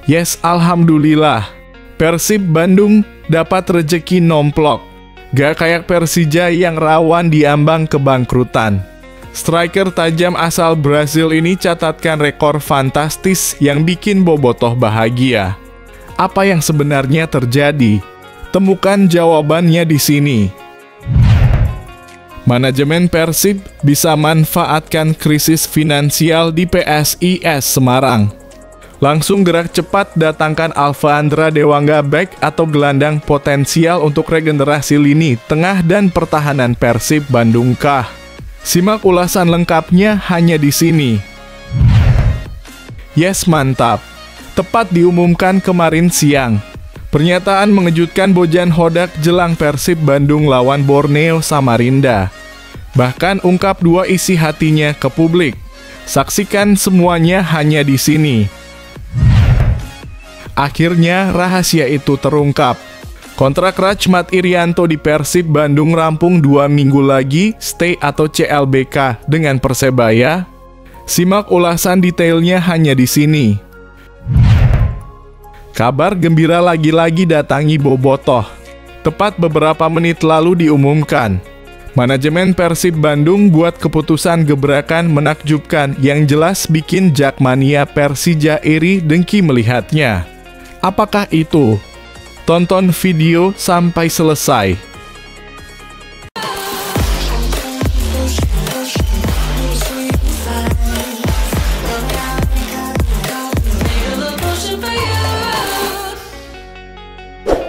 Yes, alhamdulillah. Persib Bandung dapat rejeki nomplok. Gak kayak Persija yang rawan diambang kebangkrutan. Striker tajam asal Brasil ini catatkan rekor fantastis yang bikin bobotoh bahagia. Apa yang sebenarnya terjadi? Temukan jawabannya di sini. Manajemen Persib bisa manfaatkan krisis finansial di PSIS Semarang. Langsung gerak cepat datangkan Alfandra Dewangga back atau gelandang potensial untuk regenerasi lini tengah dan pertahanan Persib Bandung kah? Simak ulasan lengkapnya hanya di sini. Yes, mantap. Tepat diumumkan kemarin siang. Pernyataan mengejutkan Bojan Hodak jelang Persib Bandung lawan Borneo Samarinda. Bahkan ungkap dua isi hatinya ke publik. Saksikan semuanya hanya di sini. Akhirnya rahasia itu terungkap. Kontrak Rachmat Irianto di Persib Bandung rampung 2 minggu lagi, stay atau CLBK dengan Persebaya. Simak ulasan detailnya hanya di sini. Kabar gembira lagi-lagi datangi bobotoh. Tepat beberapa menit lalu diumumkan. Manajemen Persib Bandung buat keputusan gebrakan menakjubkan yang jelas bikin jakmania Persija iri dengki melihatnya. Apakah itu? Tonton video sampai selesai.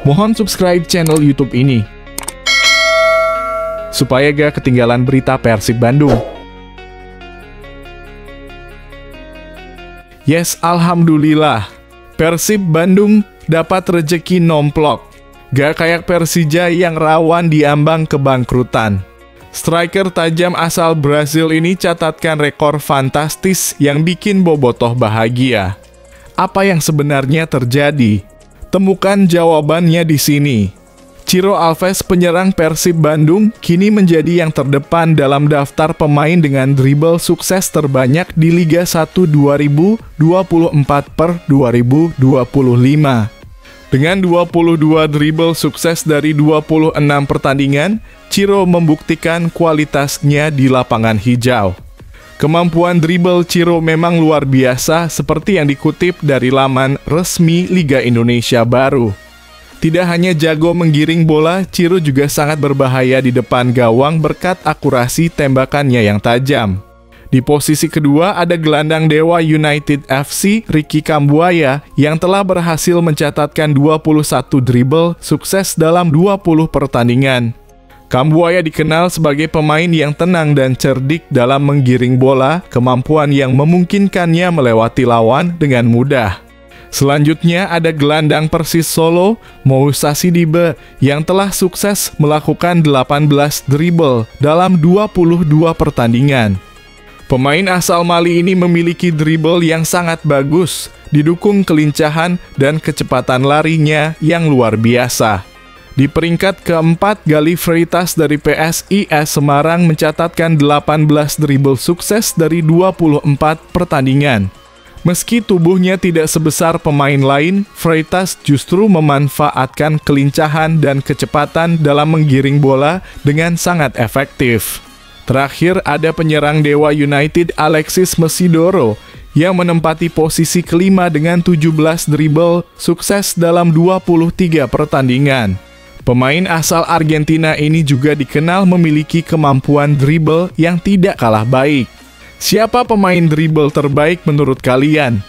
Mohon subscribe channel YouTube ini supaya gak ketinggalan berita Persib Bandung. Yes, alhamdulillah. Persib Bandung dapat rejeki nomplok. Gak kayak Persija yang rawan diambang kebangkrutan. Striker tajam asal Brasil ini catatkan rekor fantastis yang bikin bobotoh bahagia. Apa yang sebenarnya terjadi? Temukan jawabannya di sini. Ciro Alves, penyerang Persib Bandung, kini menjadi yang terdepan dalam daftar pemain dengan dribble sukses terbanyak di Liga 1 2024/2025. Dengan 22 dribble sukses dari 26 pertandingan, Ciro membuktikan kualitasnya di lapangan hijau. Kemampuan dribble Ciro memang luar biasa seperti yang dikutip dari laman resmi Liga Indonesia Baru. Tidak hanya jago menggiring bola, Ciro juga sangat berbahaya di depan gawang berkat akurasi tembakannya yang tajam. Di posisi kedua ada gelandang Dewa United FC, Ricky Kambuaya, yang telah berhasil mencatatkan 21 dribble sukses dalam 20 pertandingan. Kambuaya dikenal sebagai pemain yang tenang dan cerdik dalam menggiring bola, kemampuan yang memungkinkannya melewati lawan dengan mudah. Selanjutnya ada gelandang Persis Solo, Moussa Sidibe, yang telah sukses melakukan 18 dribble dalam 22 pertandingan. Pemain asal Mali ini memiliki dribble yang sangat bagus, didukung kelincahan dan kecepatan larinya yang luar biasa. Di peringkat keempat, Gali Freitas dari PSIS Semarang mencatatkan 18 dribble sukses dari 24 pertandingan. Meski tubuhnya tidak sebesar pemain lain, Freitas justru memanfaatkan kelincahan dan kecepatan dalam menggiring bola dengan sangat efektif. Terakhir ada penyerang Dewa United Alexis Mesidoro yang menempati posisi kelima dengan 17 dribble sukses dalam 23 pertandingan. Pemain asal Argentina ini juga dikenal memiliki kemampuan dribble yang tidak kalah baik. Siapa pemain dribble terbaik menurut kalian?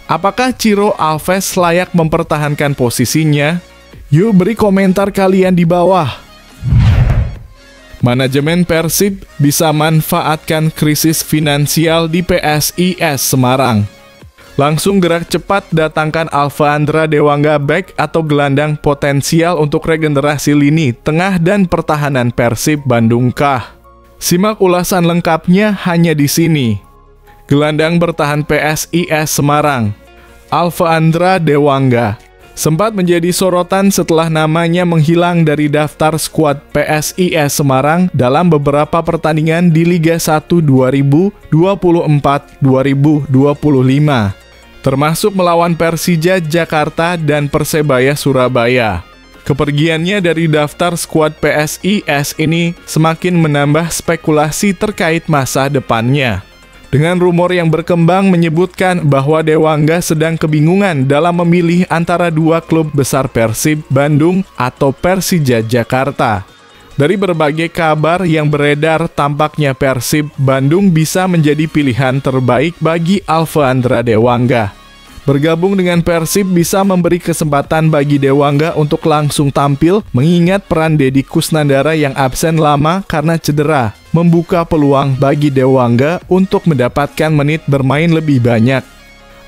Apakah Ciro Alves layak mempertahankan posisinya? Yuk beri komentar kalian di bawah. Manajemen Persib bisa manfaatkan krisis finansial di PSIS Semarang. Langsung gerak cepat datangkan Alfandra Dewangga back atau gelandang potensial untuk regenerasi lini tengah dan pertahanan Persib Bandung kah? Simak ulasan lengkapnya hanya di sini. Gelandang bertahan PSIS Semarang, Alfandra Dewangga, sempat menjadi sorotan setelah namanya menghilang dari daftar skuad PSIS Semarang dalam beberapa pertandingan di Liga 1 2024-2025. termasuk melawan Persija Jakarta dan Persebaya Surabaya. Kepergiannya dari daftar skuad PSIS ini semakin menambah spekulasi terkait masa depannya. Dengan rumor yang berkembang menyebutkan bahwa Dewangga sedang kebingungan dalam memilih antara dua klub besar Persib Bandung atau Persija Jakarta. Dari berbagai kabar yang beredar, tampaknya Persib Bandung bisa menjadi pilihan terbaik bagi Alfeandra Dewangga. Bergabung dengan Persib bisa memberi kesempatan bagi Dewangga untuk langsung tampil, mengingat peran Deddy Kusnandara yang absen lama karena cedera, membuka peluang bagi Dewangga untuk mendapatkan menit bermain lebih banyak.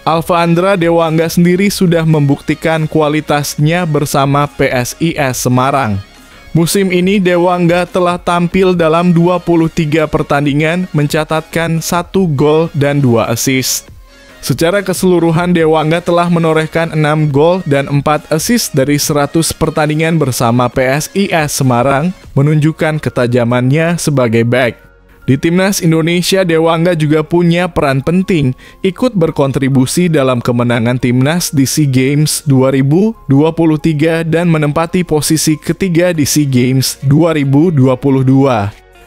Alfeandra Dewangga sendiri sudah membuktikan kualitasnya bersama PSIS Semarang. Musim ini Dewangga telah tampil dalam 23 pertandingan, mencatatkan 1 gol dan 2 assist. Secara keseluruhan Dewangga telah menorehkan 6 gol dan 4 assist dari 100 pertandingan bersama PSIS Semarang, menunjukkan ketajamannya sebagai bek. Di Timnas Indonesia, Dewangga juga punya peran penting, ikut berkontribusi dalam kemenangan Timnas di SEA Games 2023 dan menempati posisi ketiga di SEA Games 2022.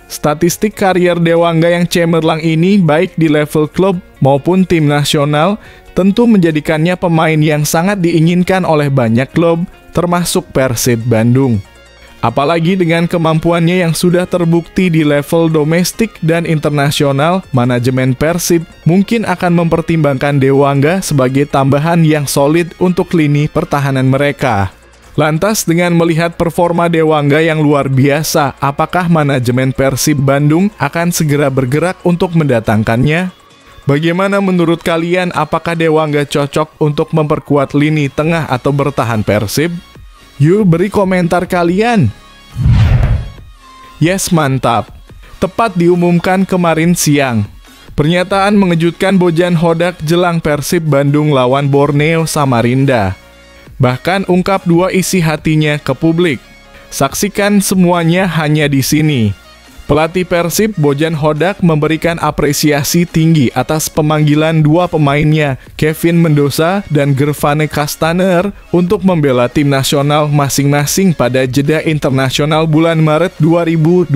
Statistik karier Dewangga yang cemerlang ini baik di level klub maupun tim nasional tentu menjadikannya pemain yang sangat diinginkan oleh banyak klub, termasuk Persib Bandung. Apalagi dengan kemampuannya yang sudah terbukti di level domestik dan internasional, manajemen Persib mungkin akan mempertimbangkan Dewangga sebagai tambahan yang solid untuk lini pertahanan mereka. Lantas dengan melihat performa Dewangga yang luar biasa, apakah manajemen Persib Bandung akan segera bergerak untuk mendatangkannya? Bagaimana menurut kalian, apakah Dewangga cocok untuk memperkuat lini tengah atau bertahan Persib? Yuk beri komentar kalian. Yes, mantap. Tepat diumumkan kemarin siang. Pernyataan mengejutkan Bojan Hodak jelang Persib Bandung lawan Borneo Samarinda. Bahkan ungkap dua isi hatinya ke publik. Saksikan semuanya hanya di sini. Pelatih Persib Bojan Hodak memberikan apresiasi tinggi atas pemanggilan dua pemainnya, Kevin Mendoza dan Gervane Kastaner, untuk membela tim nasional masing-masing pada jeda internasional bulan Maret 2025.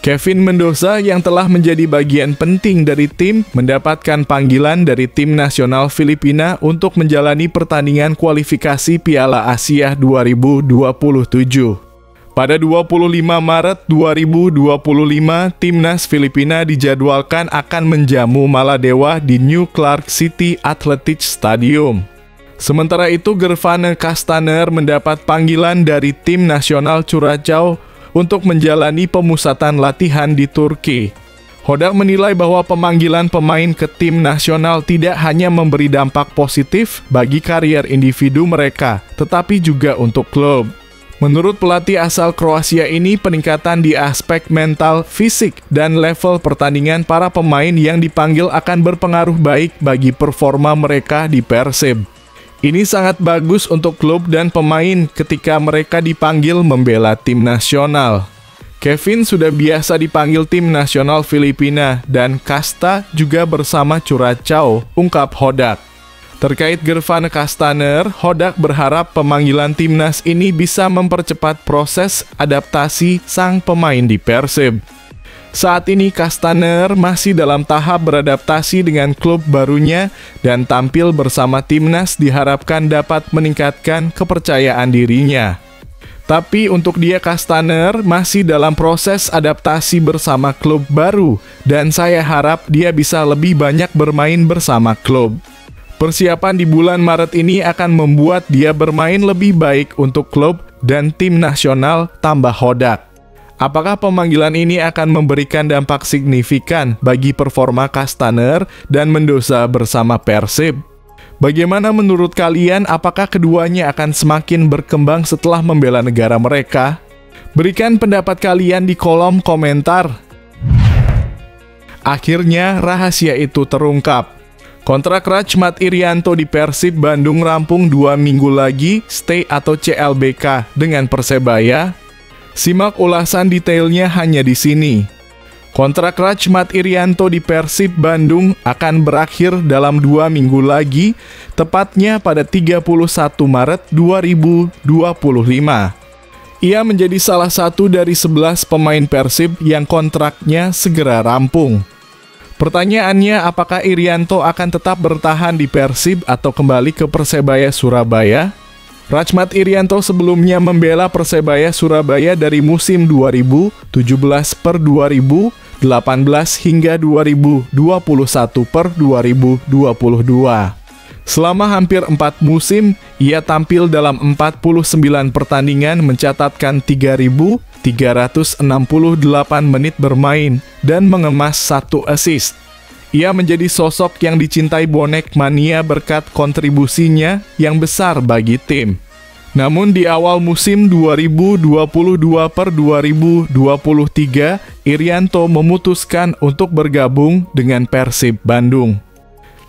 Kevin Mendoza yang telah menjadi bagian penting dari tim mendapatkan panggilan dari tim nasional Filipina untuk menjalani pertandingan kualifikasi Piala Asia 2027. Pada 25 Maret 2025, timnas Filipina dijadwalkan akan menjamu Maladewa di New Clark City Athletic Stadium. Sementara itu, Gervane Kastaner mendapat panggilan dari tim nasional Curaçao untuk menjalani pemusatan latihan di Turki. Hodak menilai bahwa pemanggilan pemain ke tim nasional tidak hanya memberi dampak positif bagi karier individu mereka, tetapi juga untuk klub. Menurut pelatih asal Kroasia ini, peningkatan di aspek mental, fisik, dan level pertandingan para pemain yang dipanggil akan berpengaruh baik bagi performa mereka di Persib. Ini sangat bagus untuk klub dan pemain ketika mereka dipanggil membela tim nasional. Kevin sudah biasa dipanggil tim nasional Filipina dan Kasta juga bersama Curaçao, ungkap Hodak. Terkait Gervane Kastaner, Hodak berharap pemanggilan timnas ini bisa mempercepat proses adaptasi sang pemain di Persib. Saat ini Kastaner masih dalam tahap beradaptasi dengan klub barunya dan tampil bersama timnas diharapkan dapat meningkatkan kepercayaan dirinya. Tapi untuk dia, Kastaner masih dalam proses adaptasi bersama klub baru dan saya harap dia bisa lebih banyak bermain bersama klub. Persiapan di bulan Maret ini akan membuat dia bermain lebih baik untuk klub dan tim nasional, tambah Hodak. Apakah pemanggilan ini akan memberikan dampak signifikan bagi performa Kastaner dan Mendoza bersama Persib? Bagaimana menurut kalian, apakah keduanya akan semakin berkembang setelah membela negara mereka? Berikan pendapat kalian di kolom komentar. Akhirnya rahasia itu terungkap. Kontrak Rachmat Irianto di Persib Bandung rampung 2 minggu lagi, stay atau CLBK dengan Persebaya. Simak ulasan detailnya hanya di sini. Kontrak Rachmat Irianto di Persib Bandung akan berakhir dalam 2 minggu lagi, tepatnya pada 31 Maret 2025. Ia menjadi salah satu dari 11 pemain Persib yang kontraknya segera rampung. Pertanyaannya, apakah Irianto akan tetap bertahan di Persib atau kembali ke Persebaya Surabaya? Rachmat Irianto sebelumnya membela Persebaya Surabaya dari musim 2017/2018 hingga 2021/2022. Selama hampir 4 musim, ia tampil dalam 49 pertandingan mencatatkan 3.368 menit bermain dan mengemas 1 assist. Ia menjadi sosok yang dicintai bonek mania berkat kontribusinya yang besar bagi tim. Namun di awal musim 2022/2023, Irianto memutuskan untuk bergabung dengan Persib Bandung.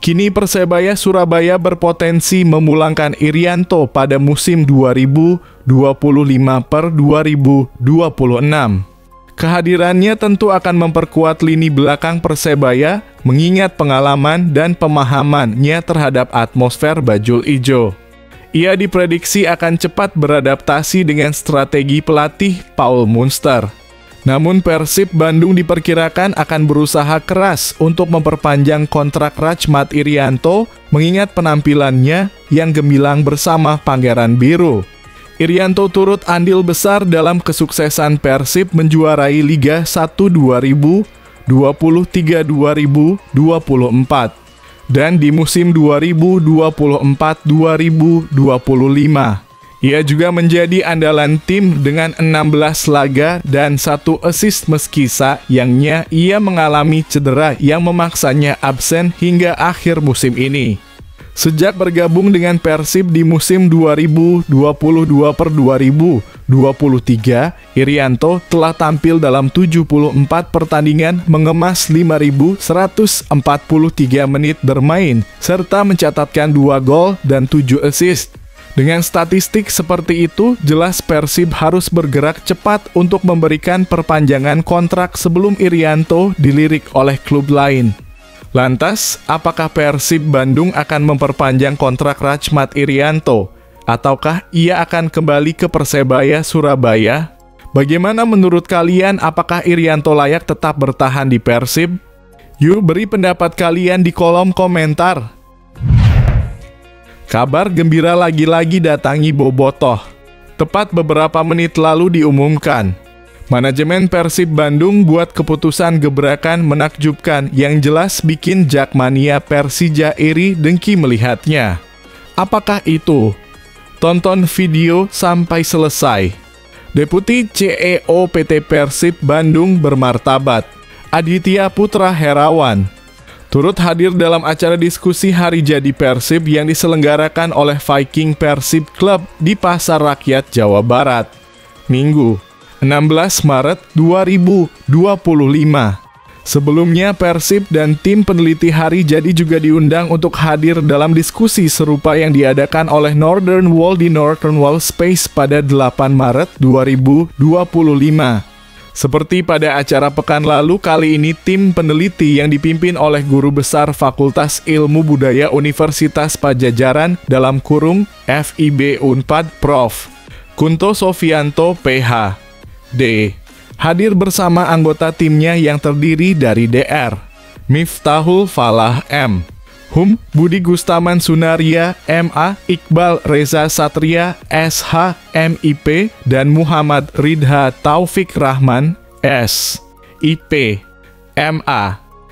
Kini Persebaya Surabaya berpotensi memulangkan Irianto pada musim 2025/2026. Kehadirannya tentu akan memperkuat lini belakang Persebaya, mengingat pengalaman dan pemahamannya terhadap atmosfer bajul ijo. Ia diprediksi akan cepat beradaptasi dengan strategi pelatih Paul Munster. Namun Persib Bandung diperkirakan akan berusaha keras untuk memperpanjang kontrak Rachmat Irianto, mengingat penampilannya yang gemilang bersama Pangeran Biru. Irianto turut andil besar dalam kesuksesan Persib menjuarai Liga 1 2023-2024 dan di musim 2024-2025. Ia juga menjadi andalan tim dengan 16 laga dan 1 assist meski sayangnya ia mengalami cedera yang memaksanya absen hingga akhir musim ini. Sejak bergabung dengan Persib di musim 2022/2023, Irianto telah tampil dalam 74 pertandingan mengemas 5.143 menit bermain, serta mencatatkan 2 gol dan 7 assist. Dengan statistik seperti itu, jelas Persib harus bergerak cepat untuk memberikan perpanjangan kontrak sebelum Irianto dilirik oleh klub lain. Lantas, apakah Persib Bandung akan memperpanjang kontrak Rachmat Irianto? Ataukah ia akan kembali ke Persebaya Surabaya? Bagaimana menurut kalian, apakah Irianto layak tetap bertahan di Persib? Yuk beri pendapat kalian di kolom komentar. Kabar gembira lagi-lagi datangi Bobotoh. Tepat beberapa menit lalu diumumkan, manajemen Persib Bandung buat keputusan gebrakan menakjubkan yang jelas bikin jakmania Persija iri dengki melihatnya. Apakah itu? Tonton video sampai selesai. Deputi CEO PT Persib Bandung bermartabat, Aditya Putra Herawan, turut hadir dalam acara diskusi Hari Jadi Persib yang diselenggarakan oleh Viking Persib Club di Pasar Rakyat Jawa Barat, Minggu 16 Maret 2025. Sebelumnya, Persib dan tim peneliti Hari Jadi juga diundang untuk hadir dalam diskusi serupa yang diadakan oleh Northern Wall di Northern Wall Space pada 8 Maret 2025. Seperti pada acara pekan lalu, kali ini tim peneliti yang dipimpin oleh Guru Besar Fakultas Ilmu Budaya Universitas Padjadjaran dalam kurung FIB Unpad Prof. Kunto Sofianto PhD hadir bersama anggota timnya yang terdiri dari Dr. Miftahul Falah M. Hum, Budi Gustaman Sunaria, MA, Iqbal Reza Satria, SH, MIP, dan Muhammad Ridha Taufik Rahman, SIP, MA.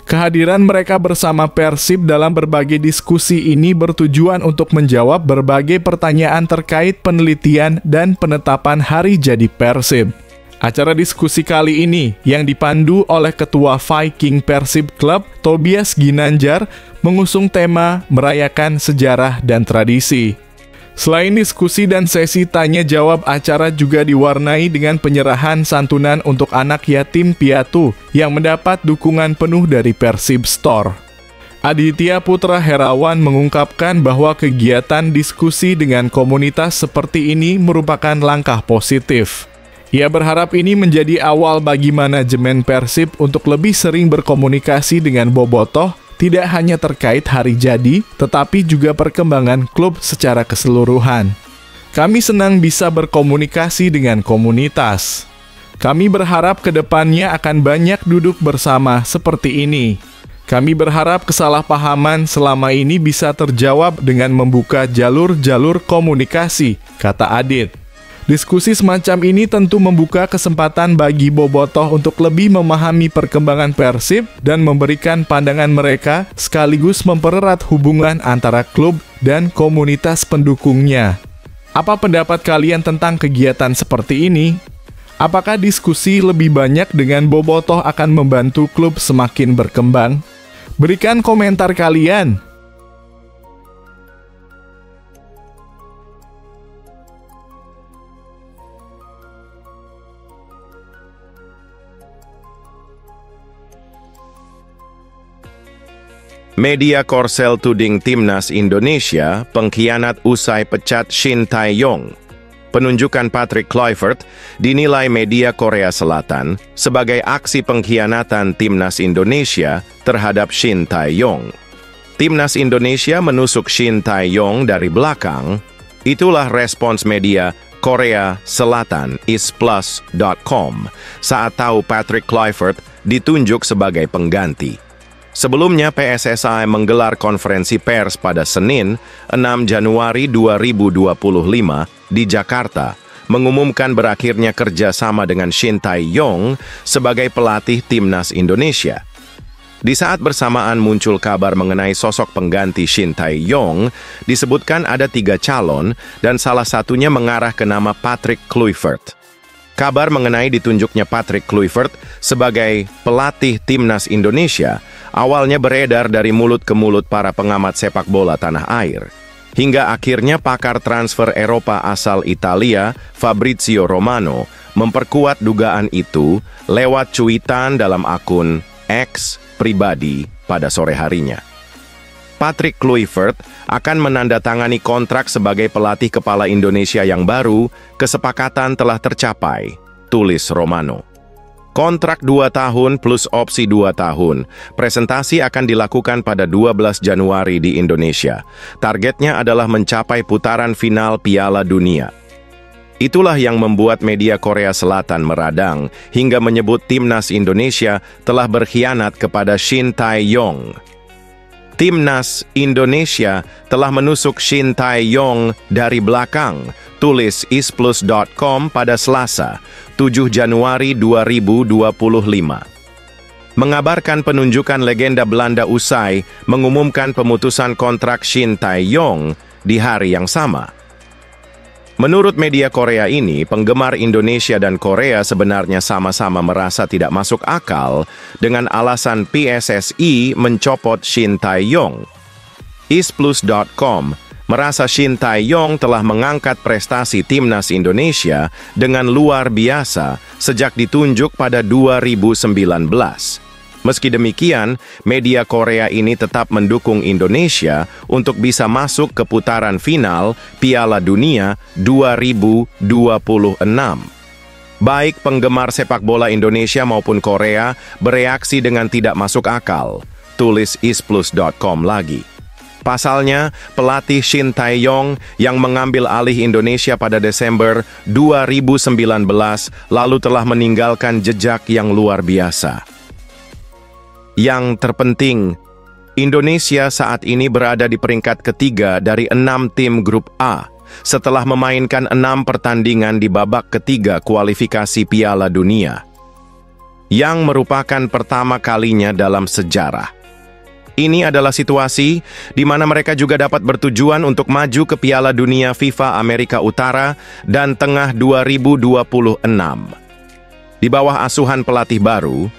Kehadiran mereka bersama Persib dalam berbagai diskusi ini bertujuan untuk menjawab berbagai pertanyaan terkait penelitian dan penetapan Hari Jadi Persib. Acara diskusi kali ini yang dipandu oleh Ketua Viking Persib Club, Tobias Ginanjar, mengusung tema merayakan sejarah dan tradisi. Selain diskusi dan sesi tanya jawab, acara juga diwarnai dengan penyerahan santunan untuk anak yatim piatu yang mendapat dukungan penuh dari Persib Store. Aditya Putra Herawan mengungkapkan bahwa kegiatan diskusi dengan komunitas seperti ini merupakan langkah positif. Ia berharap ini menjadi awal bagi manajemen Persib untuk lebih sering berkomunikasi dengan Bobotoh, tidak hanya terkait hari jadi, tetapi juga perkembangan klub secara keseluruhan. Kami senang bisa berkomunikasi dengan komunitas. Kami berharap ke depannya akan banyak duduk bersama seperti ini. Kami berharap kesalahpahaman selama ini bisa terjawab dengan membuka jalur-jalur komunikasi, kata Adit. Diskusi semacam ini tentu membuka kesempatan bagi Bobotoh untuk lebih memahami perkembangan Persib dan memberikan pandangan mereka sekaligus mempererat hubungan antara klub dan komunitas pendukungnya. Apa pendapat kalian tentang kegiatan seperti ini? Apakah diskusi lebih banyak dengan Bobotoh akan membantu klub semakin berkembang? Berikan komentar kalian. Media Korsel tuding Timnas Indonesia pengkhianat usai pecat Shin Tae-yong. Penunjukan Patrick Kluivert dinilai media Korea Selatan sebagai aksi pengkhianatan Timnas Indonesia terhadap Shin Tae-yong. Timnas Indonesia menusuk Shin Tae-yong dari belakang. Itulah respons media Korea Selatan isplus.com saat tahu Patrick Kluivert ditunjuk sebagai pengganti. Sebelumnya, PSSI menggelar konferensi pers pada Senin, 6 Januari 2025 di Jakarta, mengumumkan berakhirnya kerjasama dengan Shin Tae-yong sebagai pelatih Timnas Indonesia. Di saat bersamaan muncul kabar mengenai sosok pengganti Shin Tae-yong, disebutkan ada 3 calon dan salah satunya mengarah ke nama Patrick Kluivert. Kabar mengenai ditunjuknya Patrick Kluivert sebagai pelatih Timnas Indonesia awalnya beredar dari mulut ke mulut para pengamat sepak bola tanah air. Hingga akhirnya pakar transfer Eropa asal Italia, Fabrizio Romano, memperkuat dugaan itu lewat cuitan dalam akun X pribadi pada sore harinya. Patrick Kluivert akan menandatangani kontrak sebagai pelatih kepala Indonesia yang baru, kesepakatan telah tercapai, tulis Romano. Kontrak 2 tahun plus opsi 2 tahun. Presentasi akan dilakukan pada 12 Januari di Indonesia. Targetnya adalah mencapai putaran final Piala Dunia. Itulah yang membuat media Korea Selatan meradang hingga menyebut Timnas Indonesia telah berkhianat kepada Shin Tae-yong. Timnas Indonesia telah menusuk Shin Tae-yong dari belakang, tulis isplus.com pada Selasa, 7 Januari 2025. Mengabarkan penunjukan legenda Belanda usai mengumumkan pemutusan kontrak Shin Tae-yong di hari yang sama. Menurut media Korea ini, penggemar Indonesia dan Korea sebenarnya sama-sama merasa tidak masuk akal dengan alasan PSSI mencopot Shin Tae-yong. isplus.com merasa Shin Tae-yong telah mengangkat prestasi Timnas Indonesia dengan luar biasa sejak ditunjuk pada 2019. Meski demikian, media Korea ini tetap mendukung Indonesia untuk bisa masuk ke putaran final Piala Dunia 2026. Baik penggemar sepak bola Indonesia maupun Korea bereaksi dengan tidak masuk akal, tulis isplus.com lagi. Pasalnya, pelatih Shin Tae-yong yang mengambil alih Indonesia pada Desember 2019 lalu telah meninggalkan jejak yang luar biasa. Yang terpenting, Indonesia saat ini berada di peringkat ketiga dari 6 tim grup A setelah memainkan 6 pertandingan di babak ketiga kualifikasi Piala Dunia, yang merupakan pertama kalinya dalam sejarah. Ini adalah situasi di mana mereka juga dapat bertujuan untuk maju ke Piala Dunia FIFA Amerika Utara dan Tengah 2026. Di bawah asuhan pelatih baru,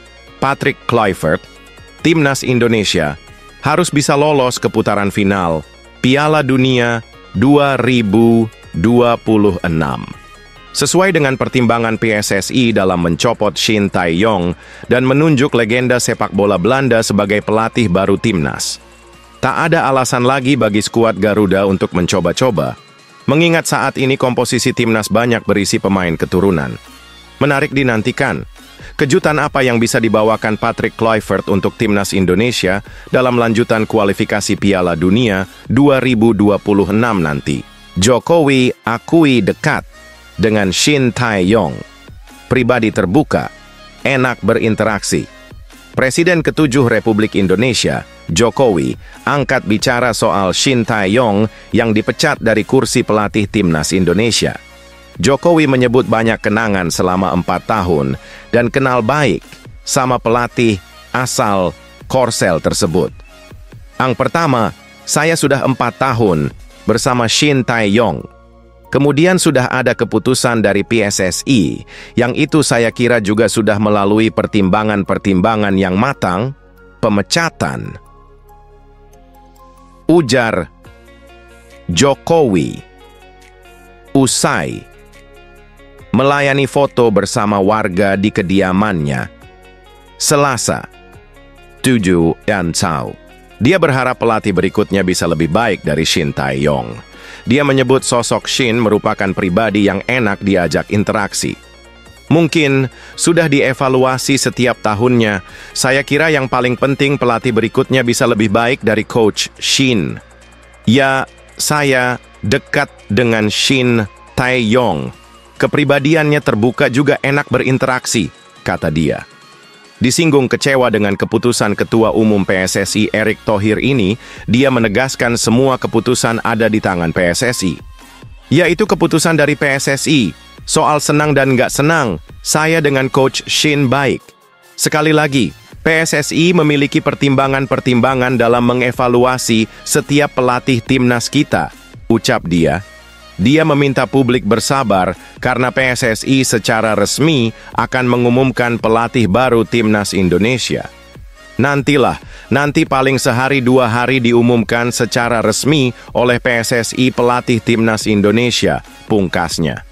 Patrick Kluivert, Timnas Indonesia harus bisa lolos ke putaran final Piala Dunia 2026. Sesuai dengan pertimbangan PSSI dalam mencopot Shin Tae-yong dan menunjuk legenda sepak bola Belanda sebagai pelatih baru Timnas. Tak ada alasan lagi bagi skuad Garuda untuk mencoba-coba, mengingat saat ini komposisi Timnas banyak berisi pemain keturunan. Menarik dinantikan. Kejutan apa yang bisa dibawakan Patrick Kluivert untuk timnas Indonesia dalam lanjutan kualifikasi Piala Dunia 2026 nanti? Jokowi akui dekat dengan Shin Tae-yong. Pribadi terbuka, enak berinteraksi. Presiden ke-7 Republik Indonesia, Jokowi, angkat bicara soal Shin Tae-yong yang dipecat dari kursi pelatih timnas Indonesia. Jokowi menyebut banyak kenangan selama 4 tahun dan kenal baik sama pelatih asal Korsel tersebut. Yang pertama, saya sudah 4 tahun bersama Shin Tae-yong. Kemudian sudah ada keputusan dari PSSI, yang itu saya kira juga sudah melalui pertimbangan-pertimbangan yang matang, pemecatan. Ujar Jokowi. Usai melayani foto bersama warga di kediamannya Selasa 7 Januari. Dia berharap pelatih berikutnya bisa lebih baik dari Shin Tae-yong. Dia menyebut sosok Shin merupakan pribadi yang enak diajak interaksi. Mungkin sudah dievaluasi setiap tahunnya. Saya kira yang paling penting pelatih berikutnya bisa lebih baik dari Coach Shin. Ya, saya dekat dengan Shin Tae-yong. Kepribadiannya terbuka juga enak berinteraksi, kata dia. Disinggung kecewa dengan keputusan Ketua Umum PSSI Erick Thohir ini, dia menegaskan semua keputusan ada di tangan PSSI. Yaitu keputusan dari PSSI. Soal senang dan nggak senang, saya dengan Coach Shin baik. Sekali lagi, PSSI memiliki pertimbangan-pertimbangan dalam mengevaluasi setiap pelatih timnas kita, ucap dia. Dia meminta publik bersabar karena PSSI secara resmi akan mengumumkan pelatih baru timnas Indonesia. Nanti paling sehari 2 hari diumumkan secara resmi oleh PSSI pelatih timnas Indonesia, pungkasnya.